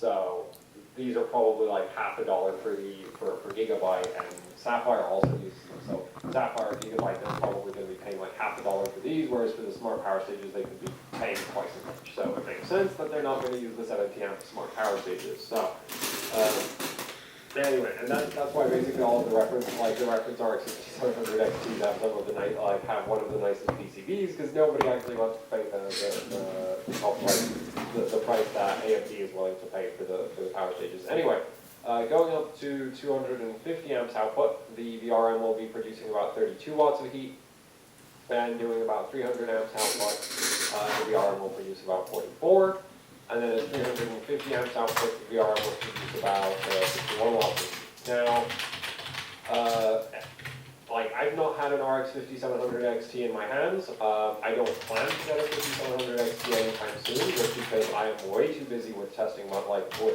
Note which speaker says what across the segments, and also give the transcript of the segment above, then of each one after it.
Speaker 1: So these are probably like $50 for Gigabyte, and Sapphire also uses them. So Sapphire or Gigabyte, they're probably going to be paying like $50 for these, whereas for the smart power stages, they could be paying twice as much. So it makes sense that they're not going to use the 70 amp smart power stages. So anyway, and that's why basically all of the reference, like the reference RX 5700 XTs have some of the have one of the nicest PCBs, because nobody actually wants to pay the price that AMD is willing to pay for the power stages. Anyway, going up to 250 amps output, the VRM will be producing about 32 watts of heat, and doing about 300 amps output, the VRM will produce about 44. And then at 350 amps output, the VRM will produce about 51 watts of heat. Now, like, I've not had an RX 5700 XT in my hands. I don't plan to get a 5700 XT anytime soon, just because I am way too busy with testing with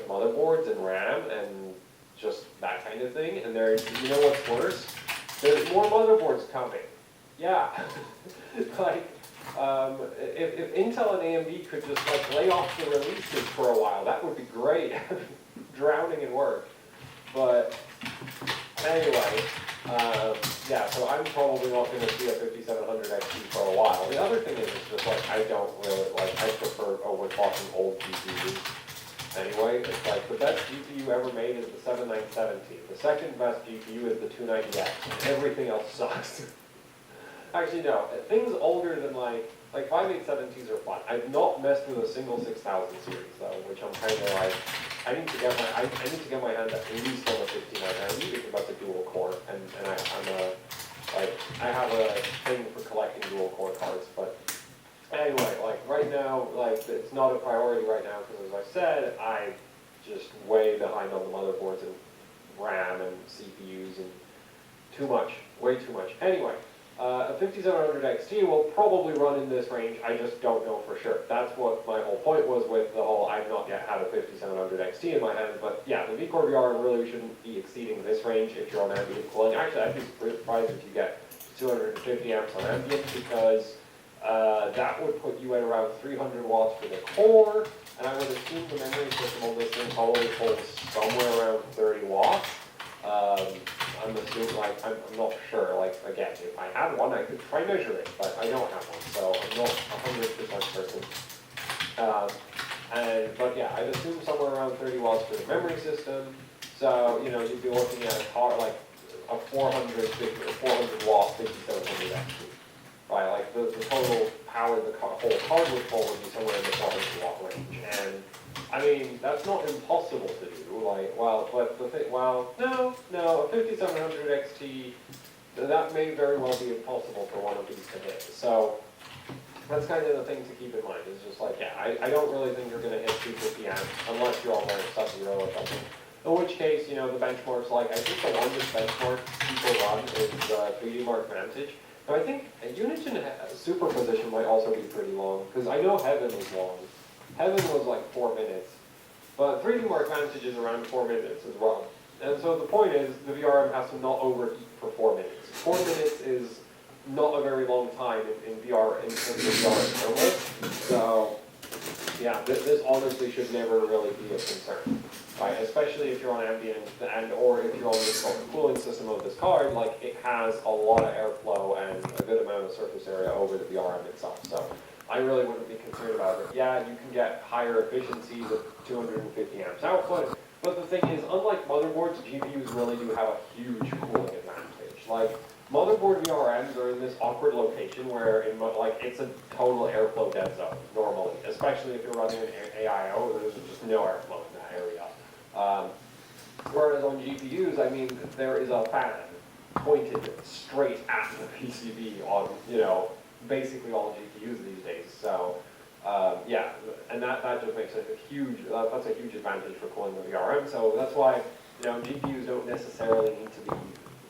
Speaker 1: motherboards and RAM and just that kind of thing. And you know what's worse? There's more motherboards coming. Yeah, like. If Intel and AMD could just like lay off the releases for a while, that would be great. Drowning in work. But anyway, yeah, so I'm probably not going to see a 5700 XT for a while. The other thing is just like I don't really like, I prefer overclocking old GPUs. Anyway, it's like the best GPU ever made is the 7970. The second best GPU is the 290X, and everything else sucks. Actually, no. Things older than like 5870s are fun. I've not messed with a single 6000 series though, which I'm kind of like. I need to get my hands at least on a 5990 because that's a dual core, and I have a thing for collecting dual core cards. But anyway, like right now, like it's not a priority right now because, as I said, I'm just way behind on the motherboards and RAM and CPUs and too much, way too much. Anyway. A 5700 XT will probably run in this range, I just don't know for sure. That's what my whole point was with the whole I've not yet had a 5700 XT in my hands, but yeah, the vCore VR really shouldn't be exceeding this range if you're on ambient cooling. Actually, I'd be surprised if you get 250 amps on ambient, because that would put you at around 300 watts for the core, and I would assume the memory system on this thing probably holds somewhere around 30 watts. I'm assuming, like, I'm not sure, like, again, if I had one, I could try measure it, but I don't have one, so I'm not 100% certain. But yeah, I'd assume somewhere around 30 watts for the memory system, so, you know, you'd be looking at a car, like, a 400 watt 5700 actually, right? Like, the total power the whole card would pull would be somewhere in the 400 watt range, and I mean, that's not impossible to do, like, no, a 5700 XT, that may very well be impossible for one of these to hit. So, that's kind of the thing to keep in mind, is just like, yeah, I don't really think you're going to hit 250 amps, unless you're on like Sub-Zero or something. In which case, you know, the benchmarks, like, I think the longest benchmark people run is 3D Mark Vantage. Now, I think Unigine Superposition might also be pretty long, because I know Heaven was long. Heaven was like 4 minutes, but 3D Mark Vantage is around 4 minutes as well. And so the point is, the VRM has to not overheat for 4 minutes. 4 minutes is not a very long time in VR, in terms of VR thermal. So, yeah, this honestly should never really be a concern, right? Especially if you're on ambient or if you're on the cooling system of this card, like it has a lot of airflow and a good amount of surface area over the VRM itself. So I really wouldn't be concerned about it. Yeah, you can get higher efficiency with 250 amps output, but the thing is, unlike motherboards, GPUs really do have a huge cooling advantage. Like, motherboard VRMs are in this awkward location where it's a total airflow dead zone, normally, especially if you're running an AIO, there's just no airflow in that area. Whereas on GPUs, I mean, there is a fan pointed straight at the PCB on, you know, basically all GPUs these days. So, yeah, and that just makes it a huge, that's a huge advantage for cooling the VRM. So that's why, you know, GPUs don't necessarily need to be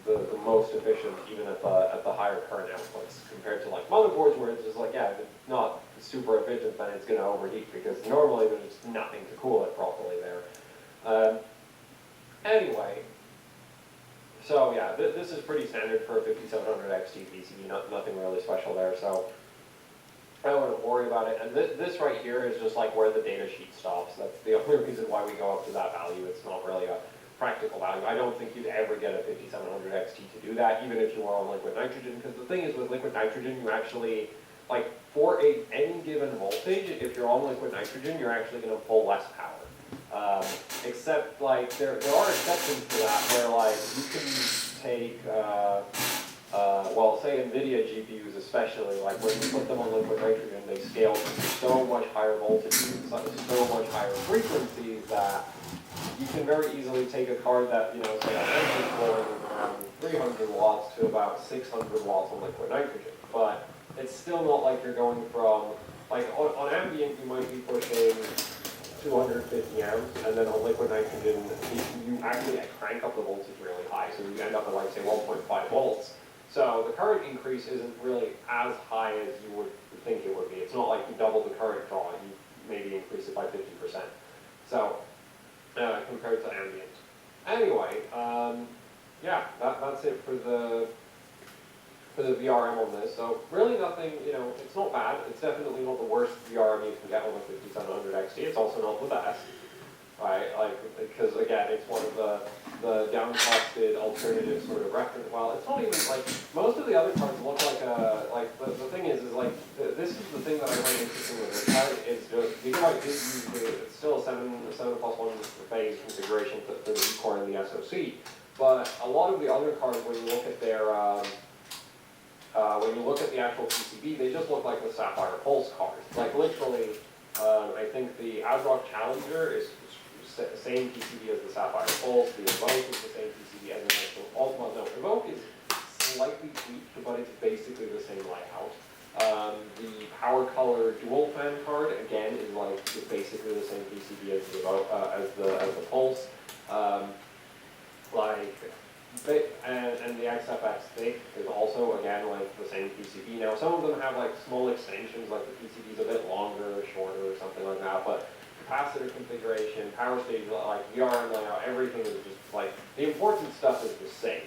Speaker 1: the most efficient, even at the higher current outputs, compared to like motherboards, where it's just like, yeah, if it's not super efficient, then it's going to overheat, because normally there's just nothing to cool it properly there. Anyway, so yeah, this is pretty standard for a 5700 XT PCB, nothing really special there. So I wouldn't worry about it. And this right here is just like where the data sheet stops. That's the only reason why we go up to that value. It's not really a practical value. I don't think you'd ever get a 5700 XT to do that, even if you were on liquid nitrogen, because the thing is with liquid nitrogen, you actually, like for any given voltage, if you're on liquid nitrogen, you're actually going to pull less power. Except like there are exceptions to that where like you can take, well, say NVIDIA GPUs especially, like when you put them on liquid nitrogen, they scale to so much higher voltages, so much higher frequencies that you can very easily take a card that, you know, say on engine flooring around 300 watts to about 600 watts on liquid nitrogen. But it's still not like you're going from, like on ambient you might be pushing 250 amps, and then on liquid nitrogen you actually crank up the voltage really high, so you end up at like say 1.5 volts. So the current increase isn't really as high as you would think it would be. It's not like you double the current draw, you maybe increase it by 50%. So, compared to ambient. Anyway, yeah, that's it for the VRM on this. So really nothing, you know, it's not bad. It's definitely not the worst VRM you can get on a 5700 XT. It's also not the best, right? Like, because again, it's one of the downcosted alternative sort of reference. Well, it's not even like, most of the other cards look like the thing is like, this is the thing that I find interesting with this card. It's just, Gigabyte did use it's still a 7+1 phase configuration for the V-core and the SoC, but a lot of the other cards, when you look at their, when you look at the actual PCB, they just look like the Sapphire Pulse cards. Like literally, I think the ASRock Challenger is the same PCB as the Sapphire Pulse, the Evoke is the same PCB as the actual Ultima. No, Evoke is slightly tweaked, but it's basically the same layout. The Power Color Dual Fan card, again, is like basically the same PCB as the Evoke, as the Pulse. And the XFX thick is also, again, like the same PCB. Now, some of them have like small extensions, like the PCB is a bit longer or shorter or something like that, but capacitor configuration, power stage, like VRM layout, everything is just like, the important stuff is the same,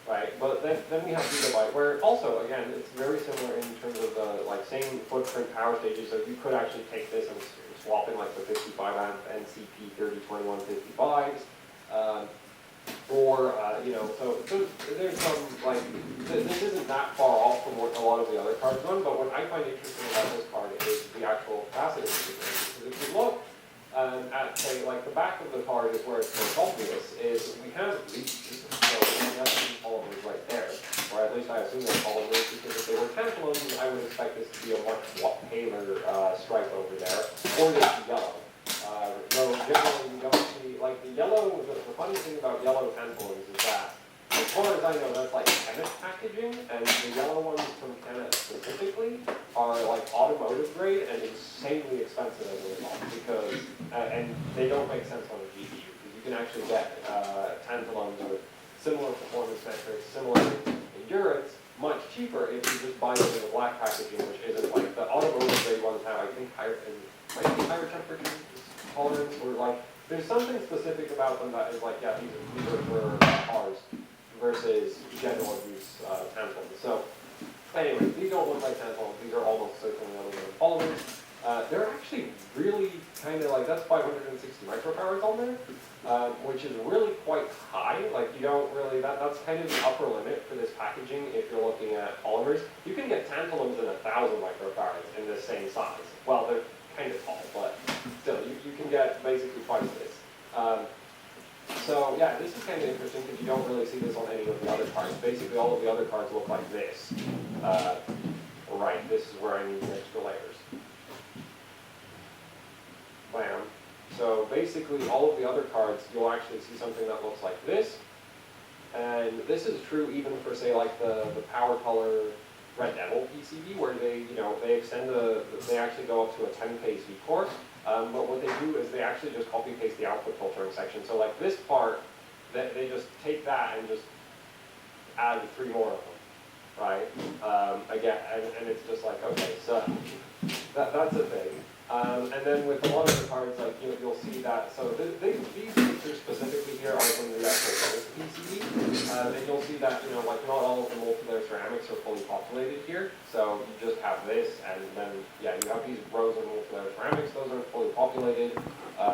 Speaker 1: right? But then we have Gigabyte, where also, again, it's very similar in terms of the like same footprint power stages, so you could actually take this and swap in like the 55 amp NCP 302155s. Or, you know, so there's some, like, this isn't that far off from what a lot of the other cards run, but what I find interesting about this card is the actual capacitor configuration. Because if you look at, say, like, the back of the card is where it's most obvious, is we have these, so we have these polymers right there, or at least I assume they're polymers, because if they were tantalum, I would expect this to be a much paler stripe over there, or this yellow. Though generally you don't see, like the yellow, the funny thing about yellow tantalums is that, as far as I know, that's like chemist packaging, and the yellow ones from Canada specifically are like automotive grade and insanely expensive as a result, because, and they don't make sense on a GPU, because you can actually get tantalums with similar performance metrics, similar endurance, much cheaper if you just buy them in the black packaging, which isn't like the automotive grade ones have, I think, higher temperature tolerance, or like, there's something specific about them that is like, yeah, these are for cars versus general use tantalums. So, anyway, these don't look like tantalums, these are almost certainly aluminum polymers. They're actually really kind of like, that's 560 microfarads on there, which is really quite high. Like you don't really, that's kind of the upper limit for this packaging if you're looking at polymers. You can get tantalums in 1,000 microfarads in the same size. Well, they're kind of tall, but still, you can get basically twice this. So yeah, this is kind of interesting because you don't really see this on any of the other cards. Basically, all of the other cards look like this. Right, this is where I need extra layers. Bam. So basically, all of the other cards, you'll actually see something that looks like this. And this is true even for, say, like the Power Color Red Devil PCB, where they, you know, they extend they actually go up to a 10-phase V-core. But what they do is they actually just copy paste the output filtering section. So like this part, they just take that and just add 3 more of them, right? Again, and it's just like, okay, so that's a thing. And then with a lot of the cards, like you'll see that, so these features specifically here are from the actual PCB. And you'll see that, like not all of the multi-layer ceramics are fully populated here. So you just have this, and then, yeah, you have these rows of multi-layer ceramics. Those are fully populated,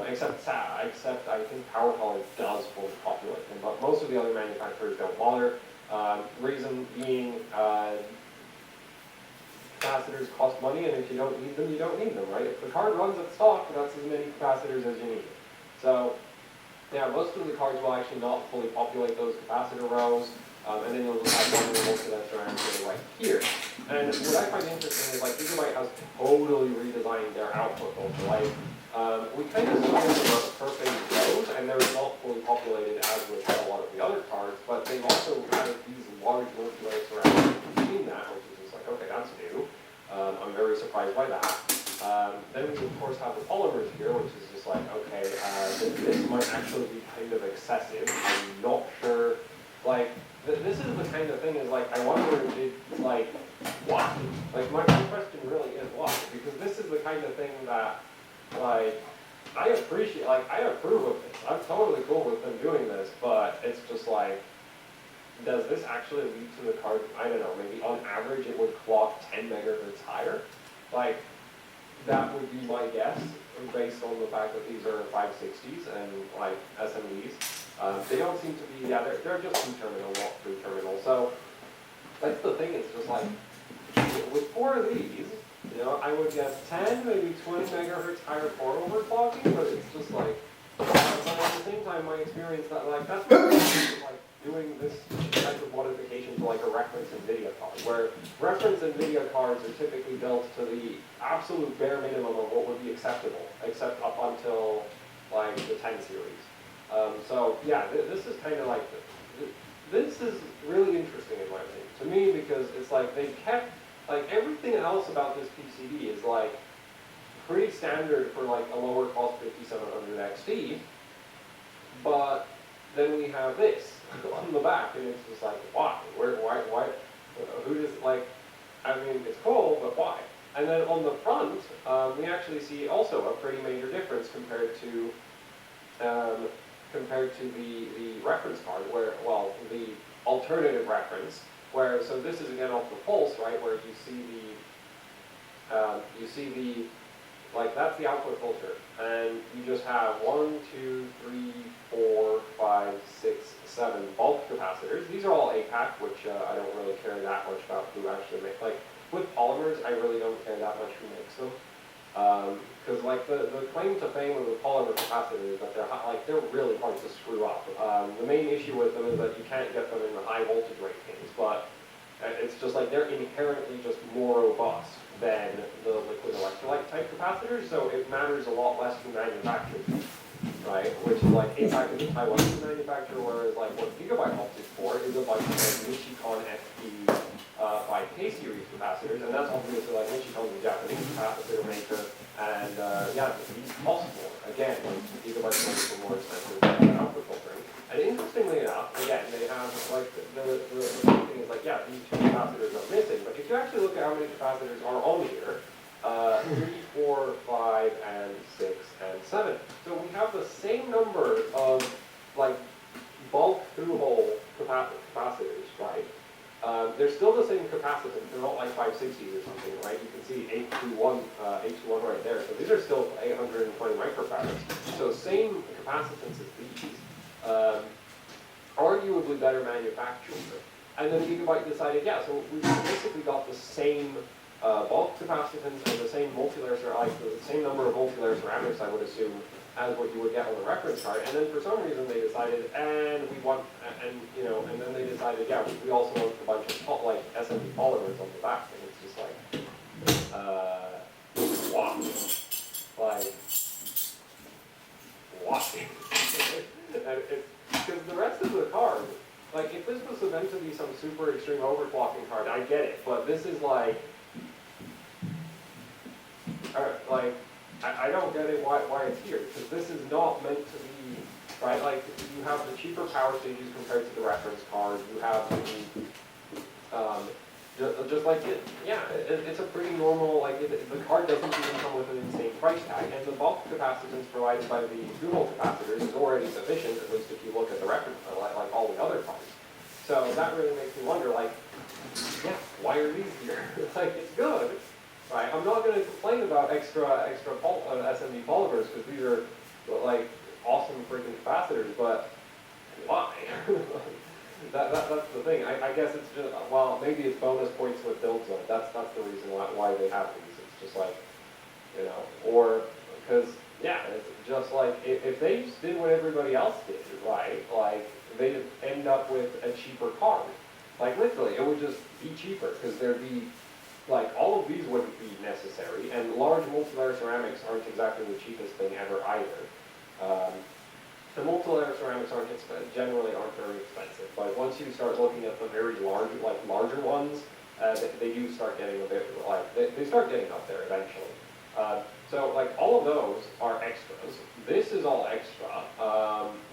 Speaker 1: except I think PowerColor does fully populate them, but most of the other manufacturers don't bother. Reason being, capacitors cost money, and if you don't need them, you don't need them, right? If the card runs at stock, that's as many capacitors as you need. So, yeah, most of the cards will actually not fully populate those capacitor rows, and then you'll just have one little multi-layer ceramic right here. And what I find interesting is, like, Gigabyte has totally redesigned their output filter. Like, we kind of saw the perfect rows, and they're not fully populated as with a lot of the other cards, but they've also added these large multi-layer ceramics between that, which is just like, okay, that's new. I'm very surprised by that. Then we of course have the polymers here, which is just like, okay, this might actually be kind of excessive. I'm not sure. Like, this is the kind of thing is like, I wonder if it's like, why? Like, my question really is why? Because this is the kind of thing that, like, I appreciate, like, I approve of this. I'm totally cool with them doing this, but it's just like, does this actually lead to the card, I don't know, maybe on average it would clock 10 megahertz higher? Like, that would be my guess, based on the fact that these are 560s and, like, SMDs. They don't seem to be, yeah, they're just 2-terminal, not 3-terminal. So, that's the thing, it's just like, with 4 of these, I would guess 10, maybe 20 megahertz higher core overclocking, but it's just like, but at the same time, my experience, that, like, that's what like, doing this type of modification to like a reference NVIDIA card, where reference NVIDIA cards are typically built to the absolute bare minimum of what would be acceptable, except up until like the 10 series. So yeah, this is kind of like, this is really interesting in my opinion, to me, because it's like they kept, like everything else about this PCB is like pretty standard for like a lower cost 5700 XT, but then we have this on the back, and it's just like, why? Why? Who does, like, I mean, it's cool, but why? And then on the front, we actually see also a pretty major difference compared to the reference card, where, well, the alternative reference, where, so this is again off the pulse, right, where you see the, like, that's the output filter, and you just have 1, 2, 3, 4, 5, 6, 7 bulk capacitors. These are all APAC, which I don't really care that much about who actually makes. Like, with polymers, I really don't care that much who makes them. Because, like, the claim to fame of the polymer capacitors is that they're really hard to screw up. The main issue with them is that you can't get them in the high voltage ratings, but it's just like they're inherently just more robust than the liquid electrolyte type capacitors, so it matters a lot less who manufactures them, right? Which is like APAC is a Taiwanese manufacturer, whereas like what Gigabyte opted for is a bunch of like Nichicon FP 5K series capacitors, and that's obviously like Nichicon's a Japanese capacitor maker, and yeah, it's possible. Again, like Gigabyte's going for more expensive output filtering. And interestingly enough, again, they have like the main thing is like, yeah, these 2 capacitors are missing, but if you actually look at how many capacitors are on here, 3, 4, 5, and 6, and 7. So we have the same number of like bulk through-hole capacitors, right? They're still the same capacitance. They're not like 560s or something, right? You can see 821 right there. So these are still 820 microfarads. So same capacitance as these. Arguably better manufacturing. And then Gigabyte decided, yeah, so we basically got the same bulk capacitance and the same multi-layer, like the same number of multi-layer ceramics, I would assume, as what you would get on the reference card. And then for some reason they decided, and then they decided, yeah, we also want a bunch of like SMD polymers on the back, and it's just like, wow, like, washing. And because the rest of the card, like if this was meant to be some super extreme overclocking card, I get it, but this is like I don't get it why it's here, because this is not meant to be, right, like you have the cheaper power stages compared to the reference card, you have the, just like it, yeah, it's a pretty normal, like the card doesn't even come with an insane price tag, and the bulk capacitance provided by the dual capacitors is already sufficient, at least if you look at the reference, like all the other cards. So that really makes me wonder, like, yeah, why are these here? Like, it's good, right? I'm not going to complain about extra SMD polymers because these are like awesome freaking capacitors, but why? That's the thing. I guess it's just, well, maybe it's bonus points with build zone. That's the reason why they have these. It's just like, you know, or because, yeah, it's just like, if they just did what everybody else did, right, like, they'd end up with a cheaper card. Like, literally, it would just be cheaper, because there'd be, like, all of these wouldn't be necessary, and large multilayer ceramics aren't exactly the cheapest thing ever either. The multilayer ceramics generally aren't very expensive, but once you start looking at the very large, like larger ones, they do start getting a bit, like, they start getting up there eventually. So like all of those are extras. This is all extra.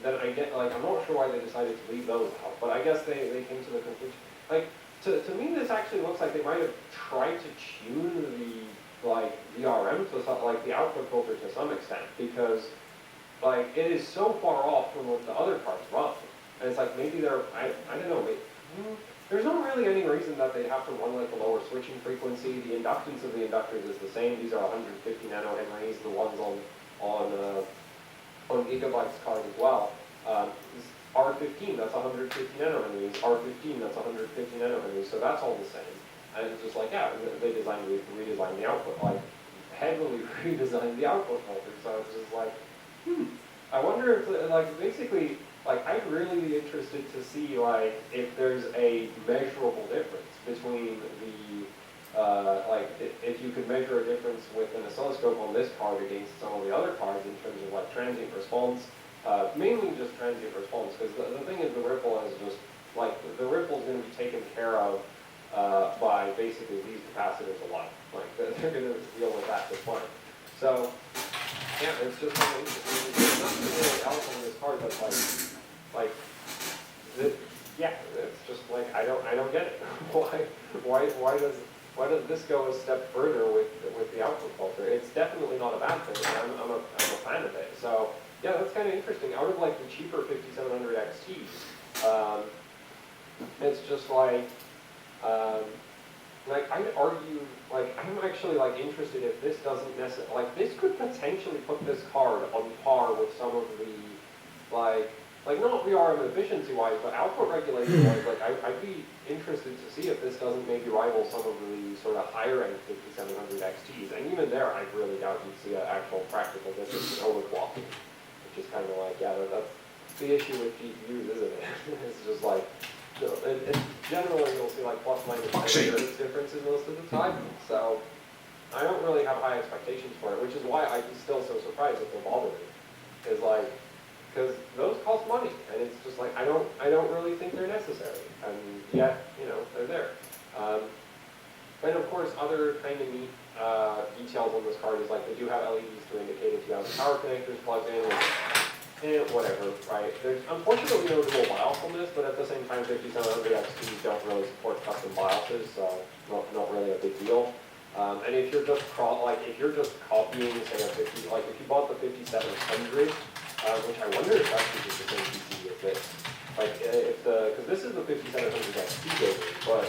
Speaker 1: Then I get, like, I'm not sure why they decided to leave those out, but I guess they came to the conclusion, like, to me this actually looks like they might have tried to tune the, like, VRM to some, like the output filter to some extent, because like, it is so far off from what the other cards run. And it's like, maybe they're, I don't know, maybe, there's not really any reason that they have to run like a lower switching frequency. The inductance of the inductors is the same. These are 150 nanohenries, the ones on Gigabyte's card as well. R15, that's 150 nanohenries. R15, that's 150 nanohenries. So that's all the same. And it's just like, yeah, they redesigned the output, like, heavily redesigned the output filter. So it's just like, I wonder if, like, basically, like, I'd really be interested to see, like, if there's a measurable difference between the, like, if you could measure a difference with an oscilloscope on this card against some of the other cards in terms of, like, transient response, mainly just transient response, because the thing is the ripple is just, like, the ripple is going to be taken care of by basically these capacitors alone. Like, they're going to deal with that just fine. So, yeah, it's just kind of interesting. There's nothing really else on this card that's yeah, it's just like, I don't get it. Why does this go a step further with the output filter? It's definitely not a bad thing. I'm a fan of it. So yeah, that's kind of interesting. Out of like the cheaper 5700 XTs, it's just like I'd argue, like, I'm actually, like, interested if this doesn't necessarily, like, this could potentially put this card on par with some of the, like not VRM efficiency-wise, but output regulation-wise, like, I'd be interested to see if this doesn't maybe rival some of the sort of higher-end 5700 XTs, and even there, I really doubt you'd see an actual practical difference in overclocking, which is kind of like, yeah, that's the issue with GPUs, isn't it? It's just like, so, and generally you'll see like plus minus differences most of the time. So I don't really have high expectations for it, which is why I'm still so surprised that they're bothering. Is like, because those cost money, and it's just like I don't really think they're necessary, and yet they're there. And of course, other kind of neat details on this card is like they do have LEDs to indicate if you have the power connectors plugged in. Whatever, right? There's unfortunately no dual BIOS on this, but at the same time, 5700 XTs don't really support custom BIOSes, so not really a big deal. And if you're just copying, say, a 50, like if you bought the 5700, which I wonder if that's just the same PC as this. Like because this is the 5700 XT gaming, but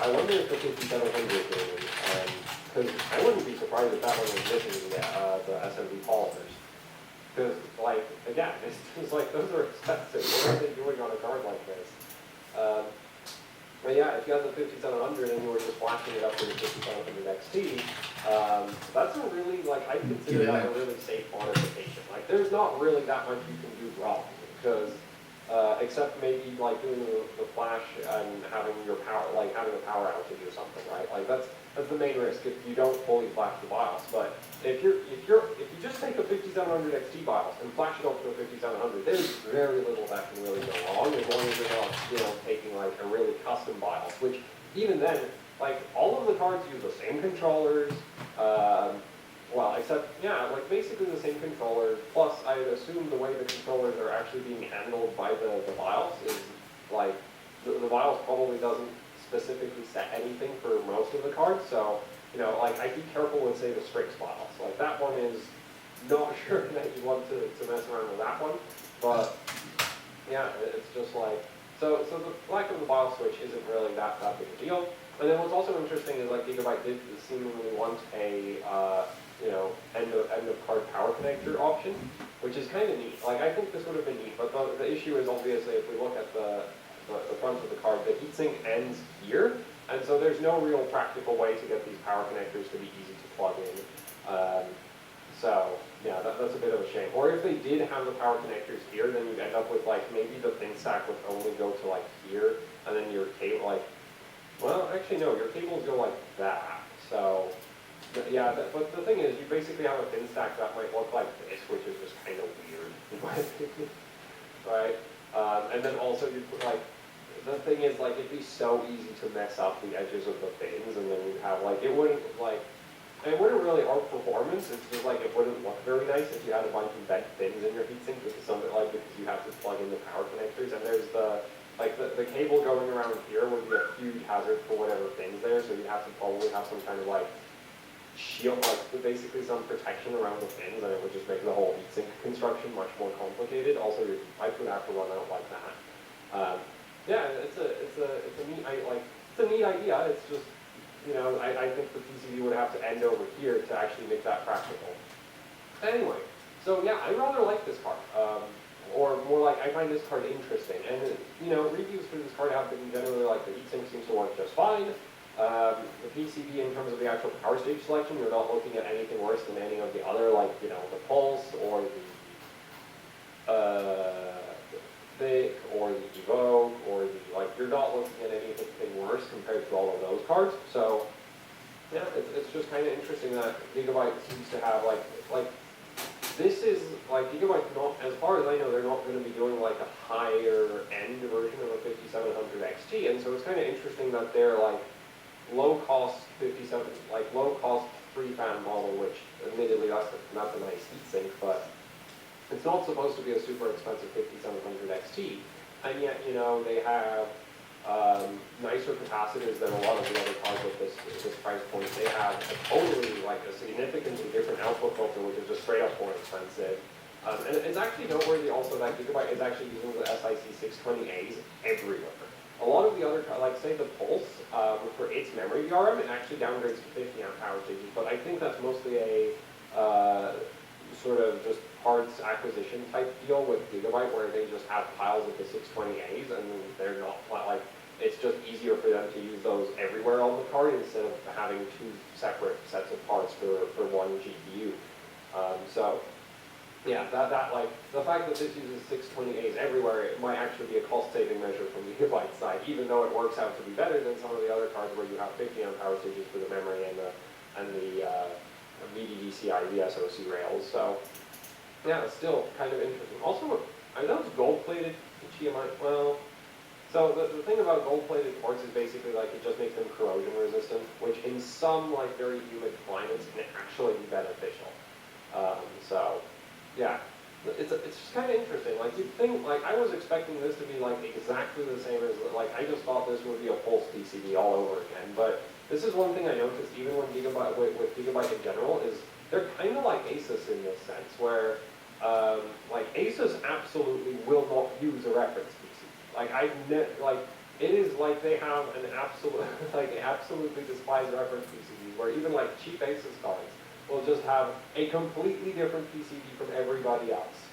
Speaker 1: I wonder if the 5700 gaming, because I wouldn't be surprised if that one was missing the SMD polymers. Because, like, again, it's just like, those are expensive. What are they doing on a card like this? But yeah, if you have the 5700 and you were just flashing it up to the 5700 XT, that's a really, like, I consider that a really safe modification. Like, there's not really that much you can do wrong, because, except maybe, like, doing the flash and having your power, like, having a power outage or something, right? Like, that's the main risk if you don't fully flash the BIOS. But if you just take a 5700 XT BIOS and flash it up to a 5700, there's very little that can really go wrong, as long as you're not, taking like a really custom BIOS. Which even then, like all of the cards use the same controllers. Well, except like basically the same controllers. Plus, I assume the way the controllers are actually being handled by the BIOS is like the BIOS probably doesn't specifically set anything for most of the cards, so like I'd be careful with, say, the Strix BIOS. Like that one is not sure that you want to mess around with that one, but yeah, it's just like, So the lack of the BIOS switch isn't really that big a deal. And then what's also interesting is like Gigabyte did seemingly want a end of card power connector option, which is kind of neat. Like I think this would have been neat, but the issue is obviously if we look at the front of the card, the heatsink ends here, and so there's no real practical way to get these power connectors to be easy to plug in. So yeah, that's a bit of a shame. Or if they did have the power connectors here, then you'd end up with like maybe the pin stack would only go to like here, and then your cable like, well actually no, your cables go like that. So yeah, but the thing is, you basically have a pin stack that might look like this, which is just kind of weird, in my opinion, right? And then also you put like, the thing is like it'd be so easy to mess up the edges of the pins, and then you'd have like, it wouldn't really arc performance. It's just like it wouldn't look very nice if you had a bunch of bent pins in your heatsink, because you have to plug in the power connectors, and there's the cable going around here would be a huge hazard for whatever pins there, so you'd have to probably have some kind of like shield, like basically some protection around the pins, and it would just make the whole heatsink construction much more complicated. Also, your pipes would have to run out like that. Yeah, it's a neat idea. It's just, I think the PCB would have to end over here to actually make that practical. Anyway, so yeah, I rather like this card. Or more like, I find this card interesting. And, reviews for this card have been generally like the heatsink seems to work just fine. The PCB in terms of the actual power stage selection, you're not looking at anything worse than any of the other, like, the Pulse or the Thick or the Evo or you're not looking at anything worse compared to all of those cards. So, yeah, it's just kind of interesting that Gigabyte seems to have this is Gigabyte not, as far as I know, they're not going to be doing like a higher end version of a 5700 XT, and so it's kind of interesting that they're low cost 3-fan model, which admittedly that's a nice heatsink, but it's not supposed to be a super expensive 5700 XT, and yet they have nicer capacitors than a lot of the other cards at this price point. They have a significantly different output filter, which is just straight up more expensive. And it's actually noteworthy also that Gigabyte is actually using the SIC 620As everywhere. A lot of the other, say the Pulse, for its memory VRM, it actually downgrades to 50 amp power stages, but I think that's mostly a sort of just parts acquisition type deal with Gigabyte, where they just have piles of the 620As, and they're not it's just easier for them to use those everywhere on the card instead of having two separate sets of parts for one GPU. So yeah, the fact that this uses 620As everywhere, it might actually be a cost-saving measure from the Gigabyte side, even though it works out to be better than some of the other cards where you have 50 amp power stages for the memory and the VDDCI VSOC rails. So yeah, it's still kind of interesting. Also, I know it's gold-plated HDMI. Well, so the thing about gold-plated ports is basically it just makes them corrosion resistant, which in some very humid climates can actually be beneficial. So yeah, it's just kind of interesting. You'd think, I was expecting this to be exactly the same as, I just thought this would be a Pulse PCB all over again. But this is one thing I noticed even when Gigabyte, with Gigabyte in general, is they're kind of like Asus in this sense, where Asus absolutely will not use a reference PCB. It is they have an absolute, absolutely despise reference PCBs, where even cheap Asus cards will just have a completely different PCB from everybody else.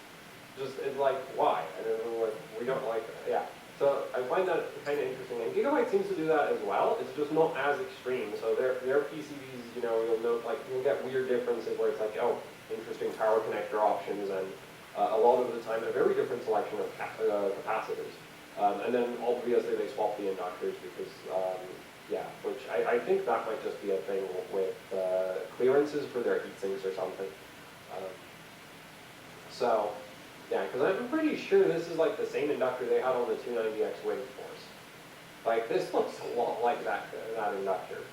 Speaker 1: It's why? I don't know, we don't like that. Yeah. So I find that kind of interesting. And Gigabyte seems to do that as well. It's just not as extreme. So their PCBs, you'll note, you'll get weird differences where it's oh, interesting power connector options, and a lot of the time a very different selection of capacitors. And then obviously they swap the inductors because, yeah, which I think that might just be a thing with clearances for their heatsinks or something. So, yeah, because I'm pretty sure this is the same inductor they had on the 290X Wing Force. This looks a lot like that inductor.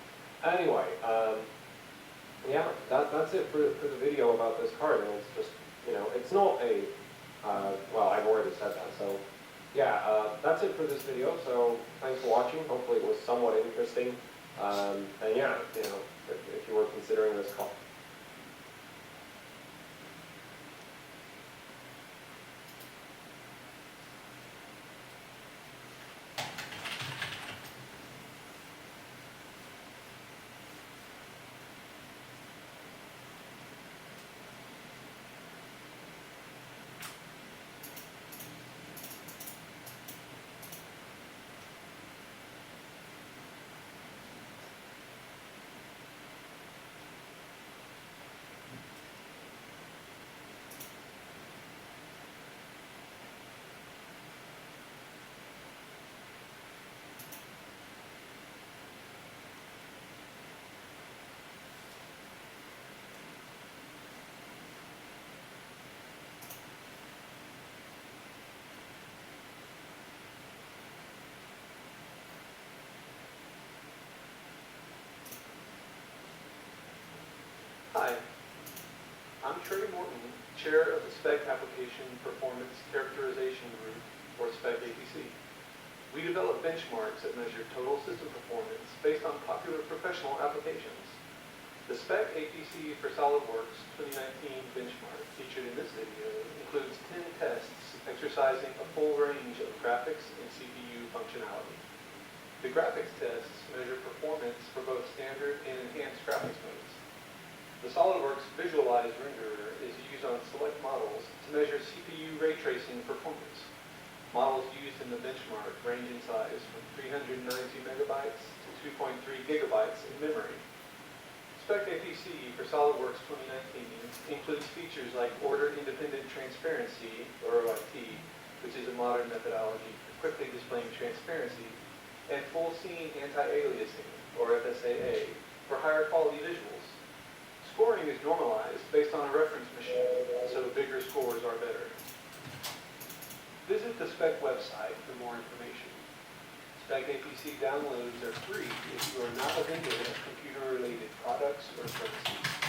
Speaker 1: Anyway, yeah, that's it for the video about this card, and it's just, it's not a, well, I've already said that, so. Yeah, that's it for this video, so thanks for watching. Hopefully it was somewhat interesting. And yeah, if you were considering this call.
Speaker 2: I'm Trey Morton, Chair of the SPEC Application Performance Characterization Group, or SPECAPC. We develop benchmarks that measure total system performance based on popular professional applications. The SPECAPC for SolidWorks 2019 benchmark featured in this video includes 10 tests exercising a full range of graphics and CPU functionality. The graphics tests measure performance for both standard and enhanced graphics modes. The SolidWorks Visualize Renderer is used on select models to measure CPU ray tracing performance. Models used in the benchmark range in size from 392 megabytes to 2.3 gigabytes in memory. SPECAPC for SolidWorks 2019 includes features like order-independent transparency, or OIT, which is a modern methodology for quickly displaying transparency, and full scene anti-aliasing, or FSAA, for higher quality visuals. Scoring is normalized based on a reference machine, so bigger scores are better. Visit the SPEC website for more information. SPECAPC downloads are free if you are not a vendor of computer-related products or services.